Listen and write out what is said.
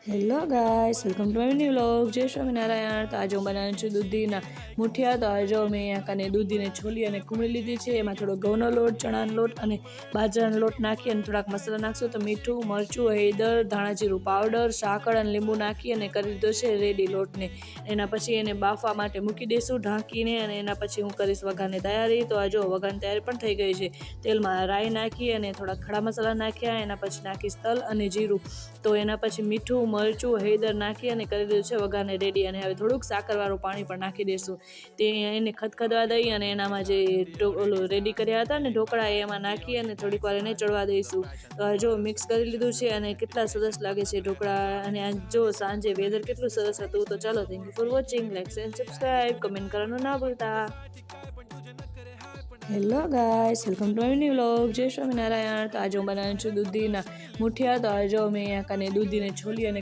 Hello guys, welcome to my new vlog. જય સ્વામિનારાયણ. તો આજે હું બનાવું છું દૂધીના મુઠિયા. તો આજે મેં અહીંયા કને દૂધીને છોલી અને ખમણી લીધી છે. એમાં થોડો ઘઉંનો લોટ, ચણાનો લોટ અને બાજરાનો લોટ નાખી અને થોડાક મસાલા નાખશું. તો મીઠું, મરચું, હળદર, ધાણા જીરું પાવડર, સાકર અને લીંબુ નાખી અને કરી દીધો છે રેડી લોટને. એના પછી એને બાફવા માટે મૂકી દઈશું ઢાંકીને, અને એના પછી હું કરીશ વઘારની તૈયારી. તો આ જો વઘારની તૈયારી પણ થઈ ગઈ છે. તેલમાં રાઈ નાખી અને થોડા ખડા મસાલા નાખ્યા. એના પછી નાખીશ તલ અને જીરું. તો એના પછી મીઠું, મરચું, હળદર નાખી અને કરી દીધું છે વઘારને રેડી. અને હવે થોડુંક સાકરવાળું પાણી પણ નાખી દઈશું. તે એને ખદખદવા દઈ અને એનામાં જે ઓલું રેડી કર્યા હતા ને ઢોકળા, એમાં નાખી અને થોડીક વાર એને ચડવા દઈશું. તો જો મિક્સ કરી લીધું છે અને કેટલા સરસ લાગે છે ઢોકળા. અને આ જો સાંજે વેધર કેટલું સરસ હતું. તો ચાલો, thank you for watching. Like and subscribe, comment કરવાનું ના ભૂલતા. Hello guys, welcome to my new vlog. જય સ્વામિનારાયણ. તો આજે હું બનાવું છું દૂધીના મુઠિયા. તો આજે મેં અહીંયા કને દૂધીને છોલી અને